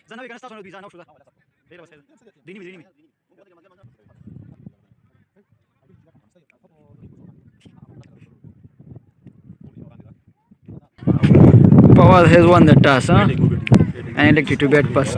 Fawad has won the toss, huh? And elected to bat first.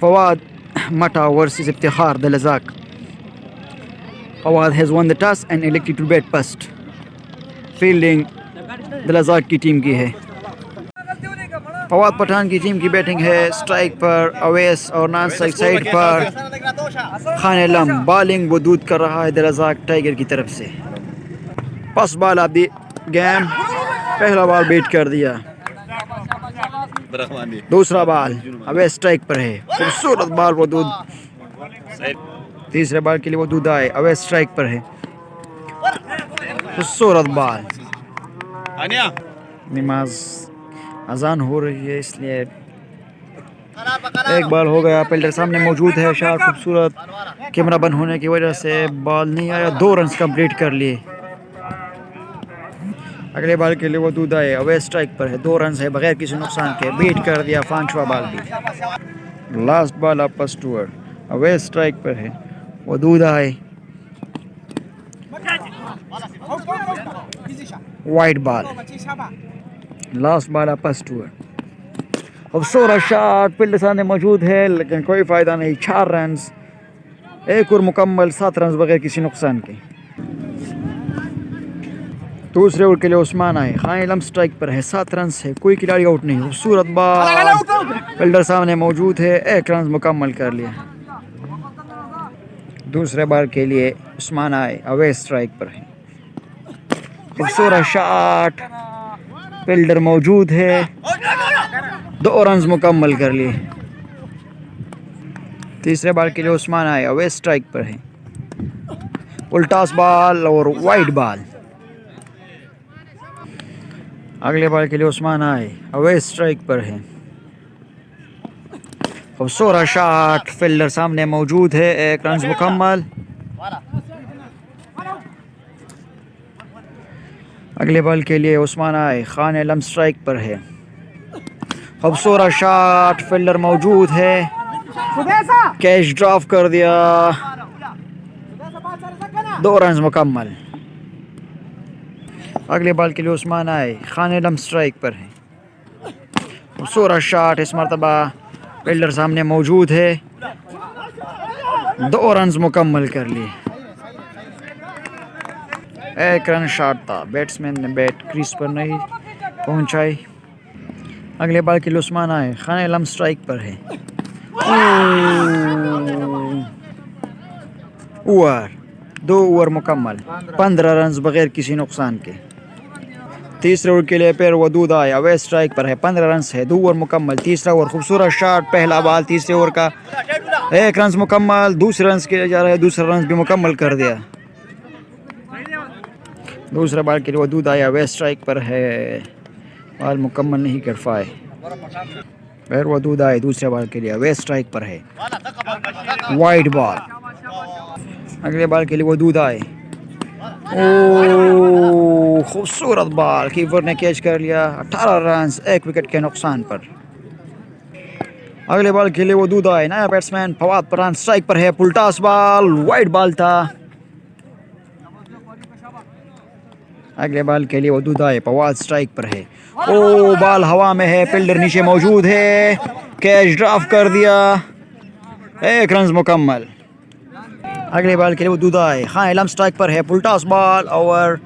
Fawad Mata versus Iftikhar Dalazak. Fawad has won the toss and elected to bat first. Fielding दलाजाक की team की है। फवाद पठान की team की batting है। Strike पर अवैस और non strike side पर खान लम। बॉलिंग वो दूध कर रहा है दलाजाक टाइगर की तरफ से। First ball of the game, पहला बॉल बीट कर दिया। दूसरा बॉल अवैस स्ट्राइक पर है। खूबसूरत बॉल वो दूध। तीसरे बॉल के लिए वो दूध आए। अवैस स्ट्राइक पर है। खूबसूरत बॉल। नमाज अजान हो रही है इसलिए एक बॉल हो गया। पेल्डर सामने मौजूद है। शॉट खूबसूरत। कैमरा बंद होने की वजह से बॉल नहीं आया। 2 रन कंप्लीट कर लिए। अगले बॉल के लिए वो दूध आए। अवैस स्ट्राइक पर है। 2 रन है बगैर किसी नुकसान के। बीट कर दिया 5वां बॉल भी। Last ball of first over. Awais strike पर है। वो दूध आए। Wide ball. Last ball of first over. खूबसूरत शॉट। फील्डर सामने मौजूद है लेकिन कोई फ़ायदा नहीं। 4 रन। एक और मुकम्मल 7 रन बगैर किसी नुकसान के। दूसरे ओवर के लिए उस्मान आए। खान लम स्ट्राइक पर है। 7 रन है। कोई खिलाड़ी आउट नहीं। खूबसूरत बॉल। फील्डर सामने मौजूद है। 1 रन मुकम्मल कर लिया। दूसरे बॉल के लिए उस्मान आए। अवैस स्ट्राइक पर है। खूबसूरत शॉट। फील्डर मौजूद है। 2 रन मुकम्मल कर लिए। तीसरे बॉल के लिए उस्मान आए। अवैस स्ट्राइक पर है। उल्टास बॉल और वाइड बॉल। अगले बॉल के लिए उस्मान आए। अवैस स्ट्राइक पर है। खूबसूरत शॉट। फील्डर सामने मौजूद है। 1 रन मुकम्मल। अगले बॉल के लिए उस्मान आए। खान लम स्ट्राइक पर है। खूबसूरत शॉट। फील्डर मौजूद है। कैच ड्रॉप कर दिया। 2 रन मुकम्मल। अगले बॉल के लिए उस्मान आए। खान लम स्ट्राइक पर है। खूबसूरत शॉट। इस मरतबा फील्डर सामने मौजूद है। 2 रन मुकम्मल कर लिए। 1 रन शॉट था। बैट्समैन ने बैट क्रीज पर नहीं पहुंचाई। अगले बॉल के लिए उस्मान आए। खान लम स्ट्राइक पर है। ओवर 2 ओवर मुकम्मल। 15 रन बगैर किसी नुकसान के। तीसरे ओवर के लिए पैर वदूद आए। अवैस स्ट्राइक पर है। 15 रन है। 2 ओवर मुकम्मल। तीसरा ओवर खूबसूरत शॉट। पहला बॉल तीसरे ओवर का। 1 रन मुकम्मल। दूसरे रन के लिए जा रहा है। दूसरा रन भी मुकम्मल कर दिया। दूसरा बॉल के लिए वदूद आया। अवैस स्ट्राइक पर है। बॉल मुकम्मल नहीं कर पाए। पैर वदूद आए। दूसरे बॉल के लिए अवैस स्ट्राइक पर है। Wide ball. अगले बॉल के लिए वदूद आए। ओह खूबसूरत बॉल। कीपर ने कैच कर लिया। 18 रन 1 विकेट के नुकसान पर। अगले बॉल के लिए वो दूध आए। नया बैट्समैन फवाद पठान स्ट्राइक पर है। पुलटास बॉल वाइड बॉल था। अगले बॉल के लिए वो दूध आए। फवाद स्ट्राइक पर है। ओ बॉल हवा में है। फील्डर नीचे मौजूद है। कैच ड्रॉप कर दिया। 1 रन मुकम्मल। अगले बॉल के लिए वो दूध आए। खान लम स्ट्राइक पर है। पुलटास बॉल और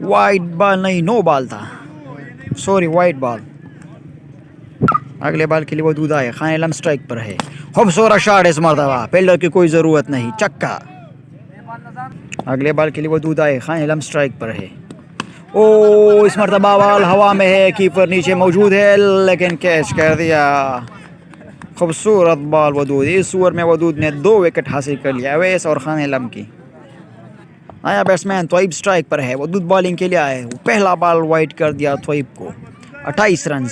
वाइड बॉल नहीं, नो बॉल था, सॉरी वाइड बॉल। अगले बॉल के लिए वो दूध आए। खान लम स्ट्राइक पर है। खूबसूरत शॉट इस मरतबा। फील्डर की कोई ज़रूरत नहीं, चक्का। अगले बॉल के लिए वो दूध आए। खान लम स्ट्राइक पर है। ओ इस मरतबा बॉल हवा में है। कीपर नीचे मौजूद है लेकिन कैच कर दिया। खूबसूरत बॉल वदूद। इस ओवर में वदूद ने 2 विकेट हासिल कर लिया। अवैस और खान लम की। नया बैट्समैन त्वैब स्ट्राइक पर है। वदूद बॉलिंग के लिए आए। पहला बॉल वाइड कर दिया त्वैब को। 28 रन।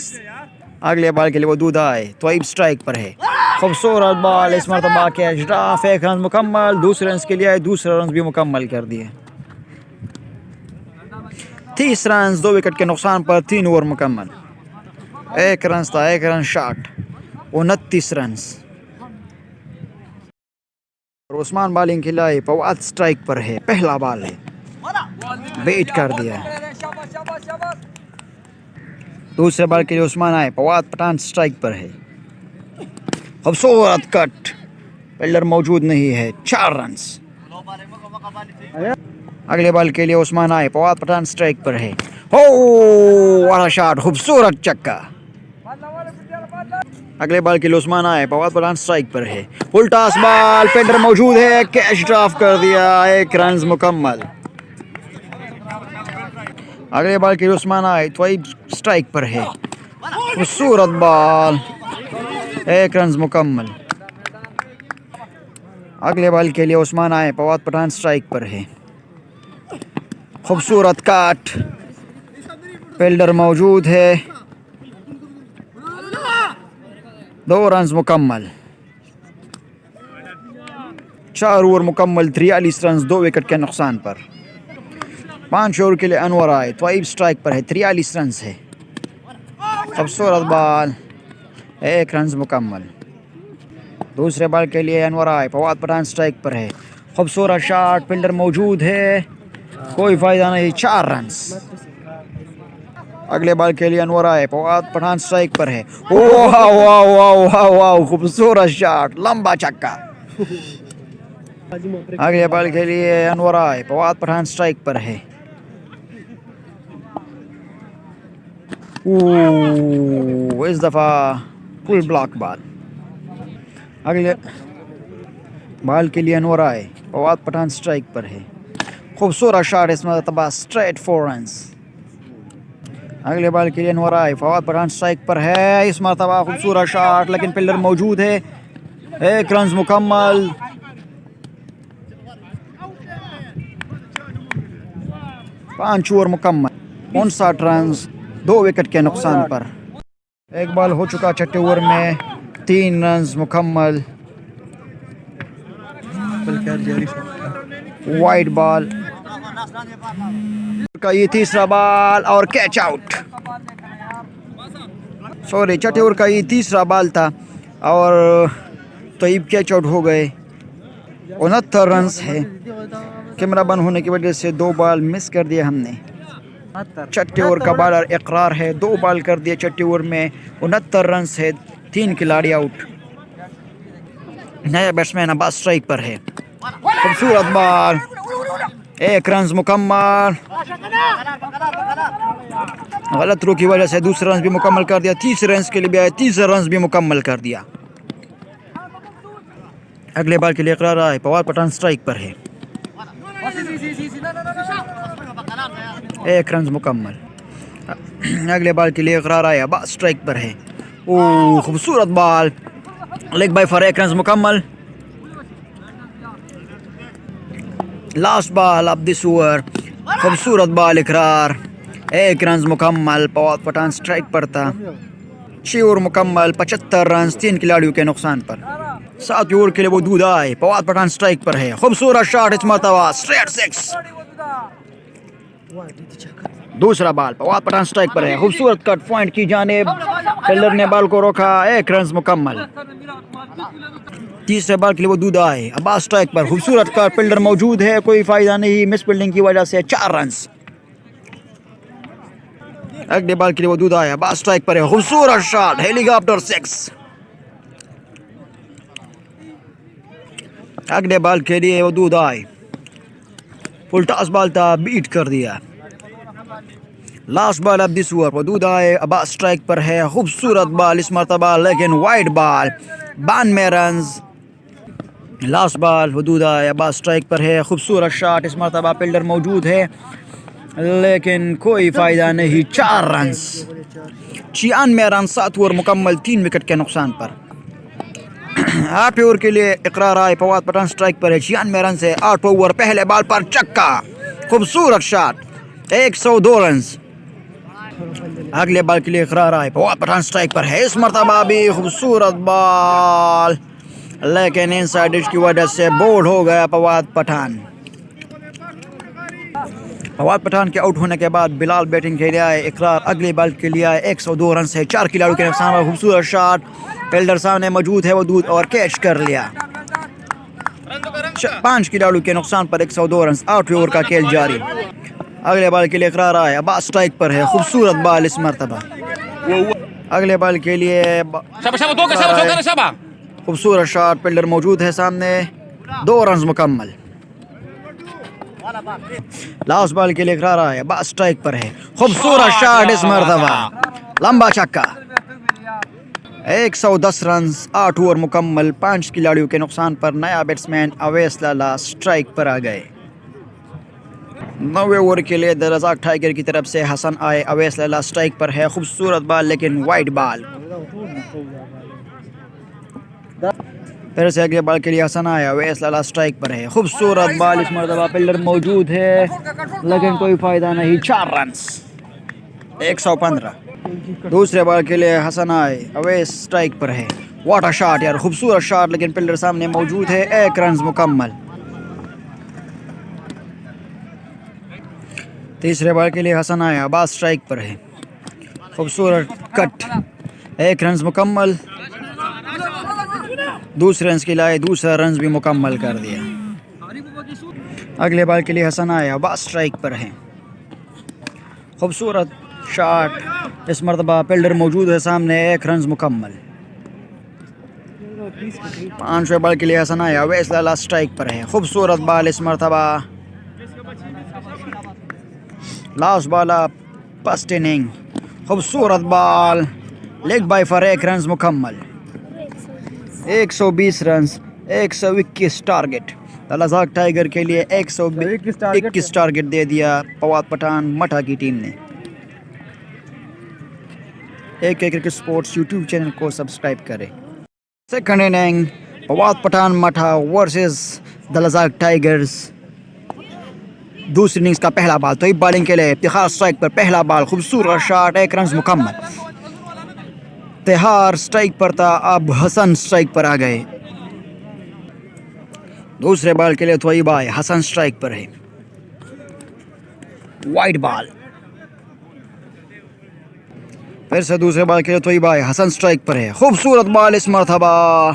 अगले बॉल के लिए वदूद आए। त्वैब स्ट्राइक पर है। खूबसूरत बॉल इस मरतबा कैच ड्रॉप। 1 रन मुकम्मल। दूसरे रन के लिए आए। दूसरे रन भी मुकम्मल कर दिए। 30 रन 2 विकेट के नुकसान पर 3 ओवर मुकम्मल। एक रन था, एक रन शॉट, 29 रन। और उस्मान बॉलिंग खिलाई, फवाद स्ट्राइक पर है, पहला बॉल है, बेट कर दिया है। दूसरे बॉल के लिए उस्मान आए, फवाद पठान स्ट्राइक पर है, खूबसूरत कट, फील्डर मौजूद नहीं है, 4 रन। अगले बॉल के लिए उस्मान आए, फवाद पठान स्ट्राइक पर है, हो वाला शॉट, खूबसूरत चक्का। अगले बॉल के लिए उस्मान आए, फवाद पठान स्ट्राइक पर है, उल्टा बॉल, फील्डर मौजूद है, कैच ड्रॉप कर दिया, 1 रन मुकम्मल। अगले बॉल के लिए उस्मान आए, त्वैब स्ट्राइक पर है, खूबसूरत बॉल, 1 रन मुकम्मल। अगले बॉल के लिए उस्मान आए, फवाद पठान स्ट्राइक पर है, खूबसूरत काट, फील्डर मौजूद है, 2 रन मुकम्मल। 4 ओवर मुकम्मल, 43 रन, 2 विकेट के नुकसान पर। 5 ओवर के लिए अनवर आए, त्वैब स्ट्राइक पर है, 43 रन है, खूबसूरत बॉल, 1 रन मुकम्मल। दूसरे बॉल के लिए अनवर आए, फवाद पठान स्ट्राइक पर है, खूबसूरत शॉट, फील्डर मौजूद है, कोई फायदा नहीं, 4 रन। अगले बॉल के लिए अनवर आए, फवाद पठान स्ट्राइक पर है, वाह वाह वाह वाह वाह, खूबसूरत शॉट, लंबा छक्का। अगले बॉल के लिए अनवर आए, फवाद पठान स्ट्राइक पर है, इस दफा फुल ब्लॉक बॉल। अगले बॉल के लिए अनवर आए, फवाद पठान स्ट्राइक पर है, खूबसूरत शॉट, इस मरतबा स्ट्रेट 4 रन। अगले बॉल के लिए अनवर आए, फवाद पठान स्ट्राइक पर है, इस मरतबा खूबसूरत शॉट, लेकिन फील्डर मौजूद है, 1 रन मुकम्मल। पाँच ओवर मुकम्मल, 59 रन, 2 विकेट के नुकसान पर। एक बॉल हो चुका छठे ओवर में, 3 रन मुकम्मल, वाइड बॉल का ये तीसरा बॉल और कैच आउट। सॉरी, छठे ओवर का ये तीसरा बॉल था और तैयब कैच आउट हो गए। 69 रन है, कैमरा बंद होने की वजह से 2 बॉल मिस कर दिया हमने। छठे ओवर का बॉलर इकरार है, 2 बॉल कर दिए छठे ओवर में, 69 रन है, 3 खिलाड़ी आउट। नया बैट्समैन अब्बास स्ट्राइक पर है, खूबसूरत बॉल, 1 रन मुकम्मल। गलत थ्रो की वजह से दूसरे रन भी मुकम्मल कर दिया, तीसरे रन के लिए भी आए, तीसरे रन भी मुकम्मल कर दिया। अगले बॉल के लिए इकरार आए, फवाद पठान स्ट्राइक पर है, 1 रन मुकम्मल। अगले बॉल के लिए इकरार आया, अब्बास स्ट्राइक पर है, ओ खूबसूरत ball, leg bye four, 1 run मुकम्मल। Last ball of this over, खूबसूरत बॉल, इकरार, 1 रन मुकम्मल, फवाद पठान स्ट्राइक पर था। 6 ओवर मुकम्मल, 75 रन, 3 खिलाड़ियों के नुकसान पर। 7 ओवर के लिए वो दूध आए, फवाद पठान स्ट्राइक पर है, खूबसूरत शॉट, इस मरतबा स्ट्रेट 6। दूसरा बॉल, फवाद पठान स्ट्राइक पर है, खूबसूरत कट पॉइंट की जानिब, फील्डर ने बॉल को रोका, 1 रन मुकम्मल। तीसरे बॉल के लिए वो दूध आए, अब्बास स्ट्राइक पर, खूबसूरत कट, फील्डर मौजूद है, कोई फायदा नहीं, मिस फील्डिंग की वजह से 4 रन। अगले बॉल के लिए वो दूध आया, अब्बास स्ट्राइक पर है, खूबसूरत शॉट, हेलीकॉप्टर 6। अगले बॉल के लिए वो दूध आए, फुल टॉस बॉल था, बीट कर दिया। Last ball of this over, वो दूध आए, अब्बास स्ट्राइक पर है, खूबसूरत बॉल, इस मरतबा लेकिन wide ball, 92 run. Last ball, Wadood आए, अब्बास स्ट्राइक पर है, खूबसूरत शॉट, इस मरतबा फील्डर मौजूद है, लेकिन कोई फ़ायदा नहीं, 4 रन, 96 रन, 7 ओवर मुकम्मल, 3 विकेट के नुकसान पर। 8 ओवर के लिए इकरार आए, फवाद पठान स्ट्राइक पर है, 96 रन से 8 ओवर, पहले बॉल पर चक्का, खूबसूरत शॉट, 102 रन। अगले बॉल के लिए इकरार आए, फवाद पठान स्ट्राइक पर है, इस मरतबा भी खूबसूरत बॉल, लेकिन इनसाइड एज की वजह से बोल्ड हो गया फवाद पठान। फवाद पठान के आउट होने के बाद बिलाल बैटिंग के लिए आए, इकरार अगले बॉल के लिए आए। 102 रन से 4 खिलाड़ियों के नुकसान पर खूबसूरत शॉट, फील्डर सामने मौजूद है वदूद और कैच कर लिया। 5 खिलाड़ियों के नुकसान पर 102 रन, 8 ओवर का खेल जारी। अगले बॉल के लिए इकरार आए, अब्बास स्ट्राइक पर है, खूबसूरत बॉल इस मरतबा। अगले बॉल के लिए खूबसूरत शॉट, फील्डर मौजूद है सामने, 2 रन मुकम्मल। लास्ट बॉल के लिए इकरार आए, अब्बास स्ट्राइक पर है, खूबसूरत शॉट इस मरतबा, लंबा छक्का। 110 रन, 8 ओवर मुकम्मल। 5 खिलाड़ियों के नुकसान पर नया बैट्समैन अवैस लाला स्ट्राइक पर आ गए। 9वें ओवर के लिए दरजाक टाइगर की तरफ से हसन आए, अवैस लाला स्ट्राइक पर है, खूबसूरत बॉल लेकिन वाइड बॉल। फिर से अगले बॉल के लिए हसन आया, अवैस लाला स्ट्राइक पर है, खूबसूरत बॉल इस मरतबा, फील्डर मौजूद है लेकिन कोई फायदा नहीं, 4 रन, 115। दूसरे बॉल के लिए हसन आए, अवैस स्ट्राइक पर है, वाटर शॉट यार, खूबसूरत शॉट लेकिन फील्डर सामने मौजूद है, 1 रन मुकम्मल। तीसरे बॉल के लिए हसन आया, अब्बास स्ट्राइक पर है, खूबसूरत कट, 1 रन मुकम्मल। दूसरे रन के लिए दूसरा रन भी मुकम्मल कर दिया। अगले बॉल के लिए हसन आया, अब्बास स्ट्राइक पर है, खूबसूरत शॉट इस मरतबा, फील्डर मौजूद है सामने, 1 रन मुकम्मल। 5वें बॉल के लिए हसन आया, अवैस लाला स्ट्राइक पर है, खूबसूरत बॉल इस मरतबा। लास्ट बॉल फर्स्ट इनिंग, खूबसूरत ball, leg bye four, 1 run मुकम्मल। 120 रन, 121 टारगेट। दलजाक टाइगर के लिए 121 टारगेट दे दिया फवाद पठान मठा की टीम ने। एक क्रिकेट स्पोर्ट्स यूट्यूब चैनल को सब्सक्राइब करें। सेकंड इनिंग, फवाद पठान मठा वर्सेस दलजाक टाइगर्स। दूसरी इनिंग्स का पहला बॉल, तो बॉलिंग के लिए इफ्तिखार स्ट्राइक पर, पहला बॉल, खूबसूरत शॉट, 1 रन मुकम्मल। तिहार स्ट्राइक पर था, अब हसन स्ट्राइक पर आ गए। दूसरे बॉल के लिए थोई बाय, हसन स्ट्राइक पर है, वाइड बॉल। फिर से दूसरे बॉल के लिए थोई बाय, हसन स्ट्राइक पर है, खूबसूरत बॉल इस मरतबा,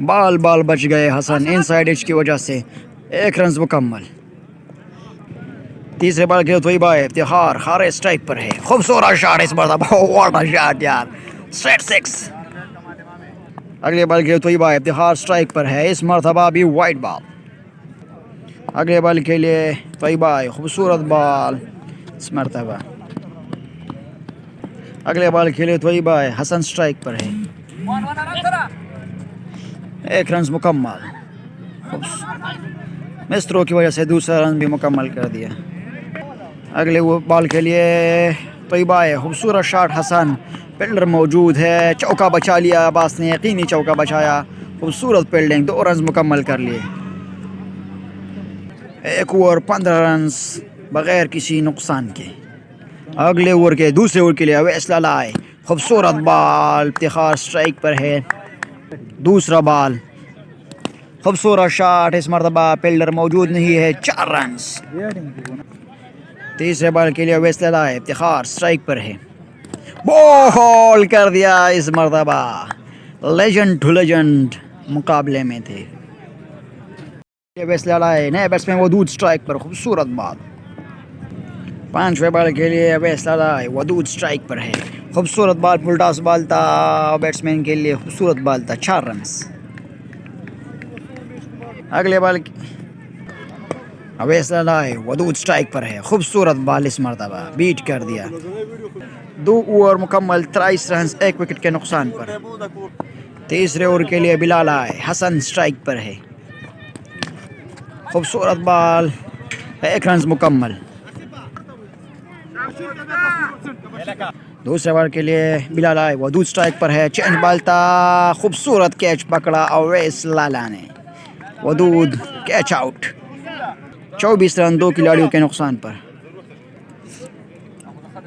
बॉल बच गए हसन इनसाइड एज की वजह से, 1 रन मुकम्मल। तीसरे बॉल के लिए थोई बाय, इफ्तिखार खारे स्ट्राइक पर है, खूबसूरत शॉट इस मरतबा, वाटर शॉट यार, स्ट्रेट 6। अगले बॉल के लिए तोयबा इफ्तिखार स्ट्राइक पर है, इस मरतबा भी वाइड बॉल। अगले बॉल के लिए तोयबा, खूबसूरत बॉल इस मरतबा। अगले बॉल के लिए तोयबा, हसन स्ट्राइक पर है, 1 रन मुकम्मल। मिस थ्रो की वजह से दूसरा रन भी मुकम्मल कर दिया। अगले बॉल के लिए तोयबा, खूबसूरत शॉट हसन, फील्डर मौजूद है, चौका बचा लिया अब्बास ने, यकीनी चौका बचाया, खूबसूरत फील्डिंग, 2 रन मुकम्मल कर लिए। 1 ओवर 15 रन बगैर किसी नुकसान के। अगले ओवर के दूसरे ओवर के लिए अवैस लाला आए, खूबसूरत बॉल, इफ्तिखार स्ट्राइक पर है, दूसरा बॉल, खूबसूरत शॉट इस मरतबा, फील्डर मौजूद नहीं है, 4 रन। तीसरे बॉल के लिए अवैस लाला आए, इफ्तिखार स्ट्राइक पर है, बॉल कर दिया इस मरतबा, लेजेंड टू लेजेंड मुकाबले में थे। अवैस लाला आए, नए बैट्समैन वदूद स्ट्राइक पर, खूबसूरत बॉल। 5वें बॉल के लिए अवैस लाला आए, वदूद स्ट्राइक पर है, खूबसूरत बॉल, फुल टॉस बॉल था बैट्समैन के लिए, खूबसूरत बॉल था, 4 रन। अगले बॉल अवैस लाला आए, वदूद स्ट्राइक पर है, खूबसूरत बॉल इस मरतबा, बीट कर दिया। 2 ओवर मुकम्मल, 23 रन, 1 विकेट के नुकसान पर। तीसरे ओवर के लिए बिलाल आए, हसन स्ट्राइक पर है, खूबसूरत बॉल, 1 रन मुकम्मल। दूसरे ओवर के लिए बिलाल आए, वदूद स्ट्राइक पर है, चेंज बॉल था, खूबसूरत कैच पकड़ा अवैस लाला ने, वदूद कैच आउट। 24 रन 2 खिलाड़ियों के नुकसान पर।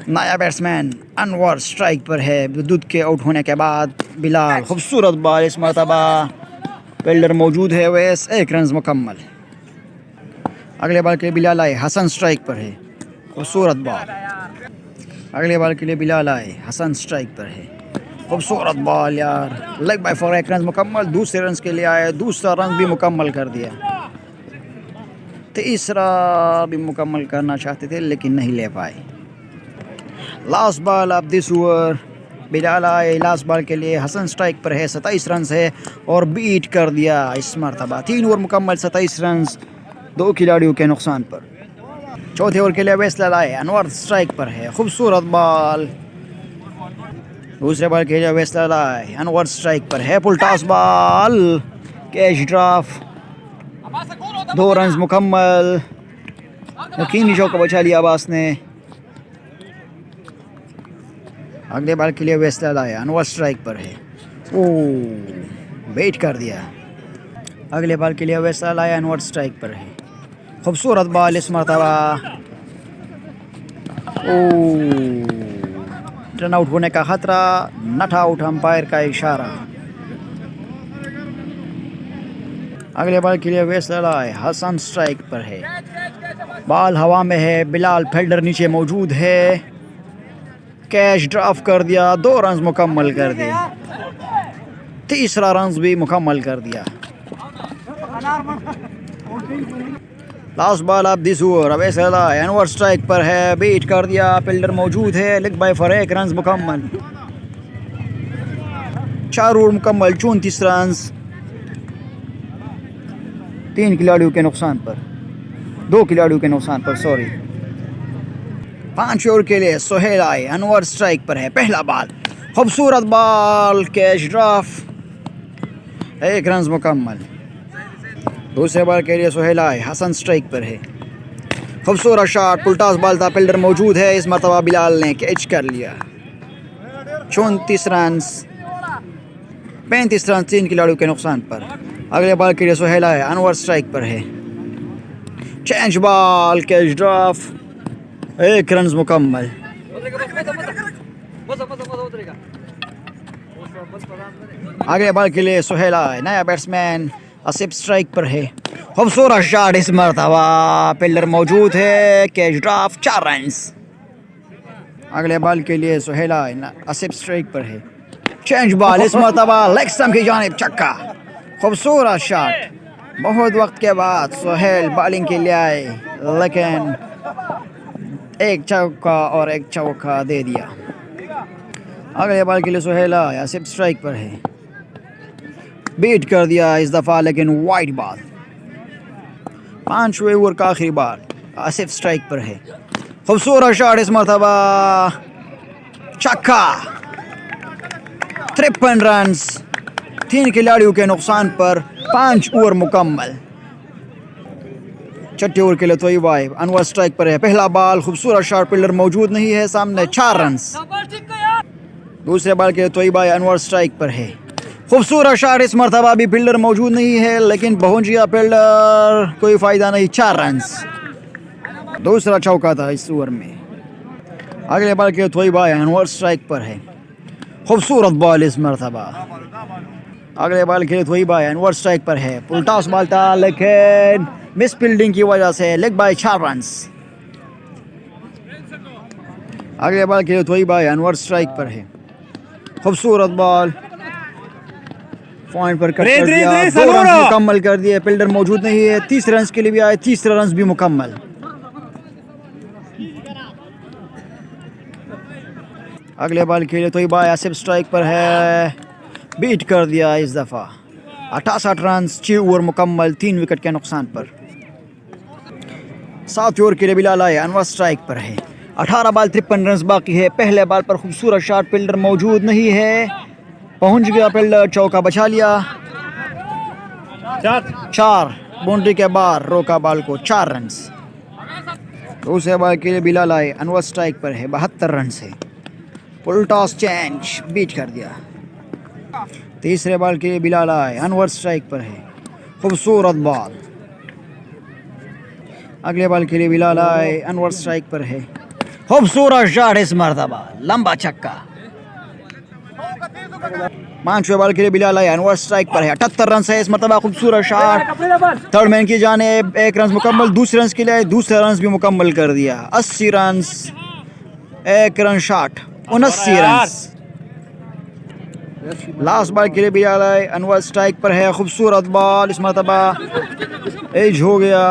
नया बैट्समैन अनवर स्ट्राइक पर है, वदूद के आउट होने के बाद बिलाल, खूबसूरत बॉल इस मरतबा, फील्डर मौजूद है अवैस, 1 रन मुकम्मल। अगले बॉल के बिलाल आए, हसन स्ट्राइक पर है, खूबसूरत बॉल। अगले बॉल के लिए बिलाल आए, हसन स्ट्राइक पर है। खूबसूरत बॉल यार, लेग बाय फॉर 1 रन मुकम्मल। दूसरे रन के लिए आए, दूसरा रन भी मुकम्मल कर दिया। तीसरा भी मुकम्मल करना चाहते थे लेकिन नहीं ले पाए। Last ball of this over, Bilal आए लास्ट बॉल के लिए। हसन स्ट्राइक पर है, 27 रन है और बीट कर दिया इस मरतबा। 3 ओवर मुकम्मल, 27 रन, 2 खिलाड़ियों के नुकसान पर। चौथे ओवर के लिए वेस्टलैंड आए, अनवर स्ट्राइक पर है। खूबसूरत बॉल। दूसरे बॉल के लिए वेस्टलैंड आए, अनवर स्ट्राइक पर है। Full toss ball, catch drop, 2 run मुकम्मल। यकीनी चौका बचा लिया अब्बास ने। अगले बॉल के लिए वेस्टलैंड आए, अनवर स्ट्राइक पर है। वेट कर दिया। अगले बॉल के लिए वेस्टलैंड आए, अनवर स्ट्राइक पर है। खूबसूरत बॉल इस मरतबा। रन आउट होने का खतरा, नॉट आउट अंपायर का इशारा। अगले बॉल के लिए वेस्टलैंड आए, हसन स्ट्राइक पर है। बॉल हवा में है, बिलाल फील्डर नीचे मौजूद है। कैच ड्रॉप कर दिया, 2 रन मुकम्मल कर दिए। तीसरा रन भी मुकम्मल कर दिया। Last ball of this over, Westland आए, अनवर स्ट्राइक पर है। बीट कर दिया, फील्डर मौजूद है। लेग बाय फॉर 1 रन मुकम्मल। 4 ओवर मुकम्मल, 34 रन, 3 खिलाड़ियों के नुकसान पर, 2 खिलाड़ियों के नुकसान पर, सॉरी। 5 ओवर के लिए सोहेल आए, अनवर स्ट्राइक पर है। पहला बॉल, खूबसूरत बॉल, कैच ड्रॉप, 1 रन मुकम्मल। दूसरे बॉल के लिए सोहेल आए, हसन स्ट्राइक पर है। खूबसूरत शॉट, पुलटास बॉल था, फील्डर मौजूद है। इस मरतबा बिलाल ने कैच कर लिया। 34 रन, 35 रन, 3 खिलाड़ियों के नुकसान पर। अगले बॉल के लिए सोहेल आए, अनवर स्ट्राइक पर है। Change ball, catch drop, 1 run मुकम्मल। अगले बॉल के लिए सोहेल आए, नया बैट्समैन आसिफ स्ट्राइक पर है। खूबसूरत शॉट इस मरतबा, फील्डर मौजूद है। Catch drop, 4 run. अगले बॉल के लिए सोहेल आए, आसिफ स्ट्राइक पर है। चेंज बॉल इस मरतबा, लेग स्टंप की जानिब छक्का। खूबसूरत शॉट, बहुत वक्त के बाद सोहेल बॉलिंग के लिए आए लेकिन एक चौका और एक चौका दे दिया। अगले बॉल के लिए सोहेल आए, आसिफ स्ट्राइक पर है। बीट कर दिया इस दफ़ा लेकिन वाइड बॉल। 5वें ओवर का आखिरी बॉल, आसिफ स्ट्राइक पर है। खूबसूरत शॉट इस मरतबा, छक्का। 53 रन, 3 खिलाड़ियों के नुकसान पर, 5 ओवर मुकम्मल। छठे ओवर के लिए तोइब आए, अनवर स्ट्राइक पर है। पहला बॉल, खूबसूरत शॉट, फील्डर मौजूद नहीं है सामने, 4 रन। दूसरे बॉल के लिए तोइब आए, अनवर स्ट्राइक पर है। खूबसूरत शॉट इस मरतबा भी, फील्डर मौजूद नहीं है लेकिन पहुंच गया फील्डर, कोई फ़ायदा नहीं, 4 रन। दूसरा चौका था इस ओवर में। अगले बॉल के तोइब आए, अनवर स्ट्राइक पर है। खूबसूरत बॉल इस मरतबा। अगले बॉल के लिए तोइब आए, अनवर स्ट्राइक पर है। पुल टॉस बॉल था लेकिन मिस फील्डिंग की वजह से लेग बाय, 4 रन। अगले बॉल के लिए तोइब आए, अनवर स्ट्राइक पर है। खूबसूरत बॉल, पॉइंट पर कट कर दिया, 2 रन मुकम्मल कर दिए। फील्डर मौजूद नहीं है। 30 रन के लिए भी आए, 30 रन भी मुकम्मल। अगले बॉल के लिए तोइब आए, आसिफ स्ट्राइक पर है। बीट कर दिया इस दफ़ा, 68 रन, 6 ओवर मुकम्मल, 3 विकेट के नुकसान पर। 7 ओवर के लिए बिलाल आए, अनवर स्ट्राइक पर है। 18 बॉल, 53 रन बाकी है। पहले बॉल पर खूबसूरत शॉट, फील्डर मौजूद नहीं है, पहुंच गया फील्डर, चौका बचा लिया। 4 बाउंड्री के बाहर रोका बॉल को, 4 रन। दूसरे बॉल के लिए बिलाल आए, अनवर स्ट्राइक पर है। 72 रन से फुल टॉस चेंज, बीट कर दिया। तीसरे बॉल के लिए बिलाल आए, अनवर स्ट्राइक पर है। खूबसूरत बॉल। अगले बॉल के लिए बिलाल आए, अनवर स्ट्राइक पर है। खूबसूरत शॉट इस मरतबा, लंबा छक्का। पांचवें बॉल के लिए बिलाल अनवर स्ट्राइक पर है। 78 रन है इस मरतबा, खूबसूरत शॉट थर्ड मैन की जानिब। 1 रन मुकम्मल, दूसरे रन के लिए दूसरा रन भी मुकम्मल कर दिया। 80 run, 1 run shot, 79 run. Last ball के लिए बिलाल अनवर स्ट्राइक पर है। खूबसूरत बॉल इस मरतबा एज हो गया।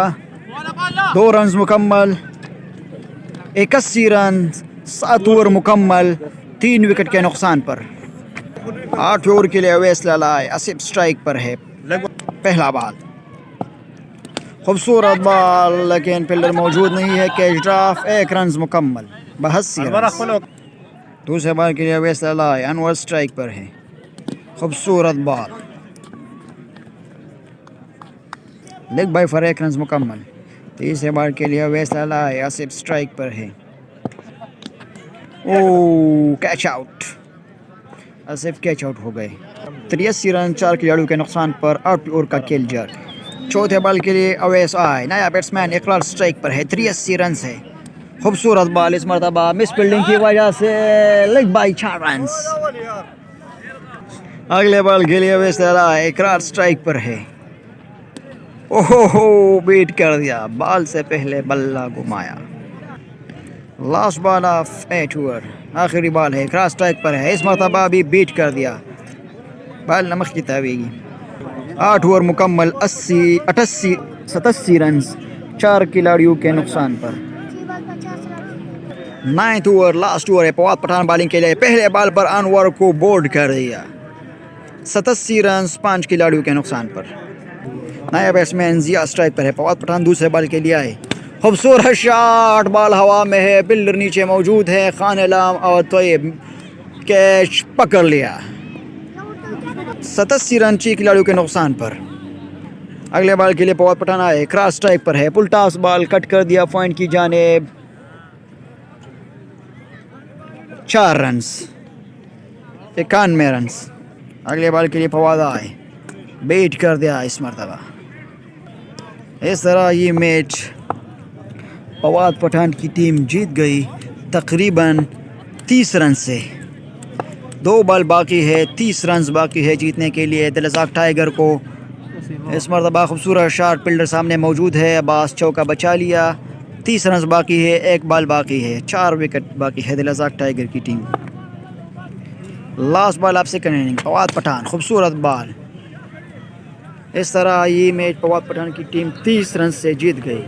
2 रन मुकम्मल, 81 रन, 7 ओवर मुकम्मल, 3 विकेट के नुकसान पर। 8 ओवर के लिए अवैस लालाई आसिफ स्ट्राइक पर है। पहला बॉल, खूबसूरत बॉल, लेकिन फील्डर मौजूद नहीं है। कैच ड्रॉप, 1 रन मुकम्मल, 82 रन। दूसरे बॉल के लिए अवैस लालाई अनवर स्ट्राइक पर है। खूबसूरत ball, leg bye for 1 run मुकम्मल। तीसरे बॉल के लिए अवैस लालाई आसिफ स्ट्राइक पर है। ओ catch out, Asif catch out हो गए। 83 रन, 4 खिलाड़ियों के नुकसान पर 8 ओवर का खेल जारी। चौथे बॉल के लिए अवैस नया बैट्समैन इकरार स्ट्राइक पर है। 83 रन है। खूबसूरत बॉल इस मरतबा मिस फील्डिंग की वजह से लेग बाई 4 रन। अगले बॉल के लिए अवैस इकरार स्ट्राइक पर है। ओहो बीट कर दिया, बॉल से पहले बल्ला घुमाया। लास्ट बॉल ऑफ 8 ओवर, आखिरी बॉल है, क्रॉस स्ट्राइक पर है। इस मरतबा भी बीट कर दिया, बॉल नमक की तावेगी। 8 ओवर मुकम्मल, 87 रन, 4 खिलाड़ियों के नुकसान पर। 9th ओवर, लास्ट ओवर है। फवाद पठान बॉलिंग के लिए पहले बॉल पर अनवर को बोल्ड कर दिया। 87 रन, 5 खिलाड़ियों के नुकसान पर। नया बैट्समैन जिया स्ट्राइक पर है। फवाद पठान दूसरे बॉल के लिए आए। खूबसूरत शॉट, बॉल हवा में है, बिल्डर नीचे मौजूद है। खान इलाम और तोयब कैच पकड़ लिया। 87 रन, 6 खिलाड़ियों के नुकसान पर। अगले बॉल के लिए फवाद पठान आए, क्रॉस स्ट्राइक पर है। पुल टॉस बॉल कट कर दिया पॉइंट की जानिब। 4 रन, 91 रन। अगले बॉल के लिए फवाद आए, बेट कर दिया इस मरतबा। इस तरह ये मैच फवाद पठान की टीम जीत गई तकरीबन 30 रन से। 2 बॉल बाकी है, 30 रन बाकी है जीतने के लिए दिलरज़ाक टाइगर को। इस मरतबा खूबसूरत शॉट, फील्डर सामने मौजूद है, अब्बास चौका बचा लिया। 30 रन बाकी है, 1 बॉल बाकी है, 4 विकेट बाकी है दिलरज़ाक टाइगर की team. Last ball of second inning, Fawad Pathan, खूबसूरत बॉल। इस तरह ये मैच फवाद पठान की टीम 30 रन से जीत गई।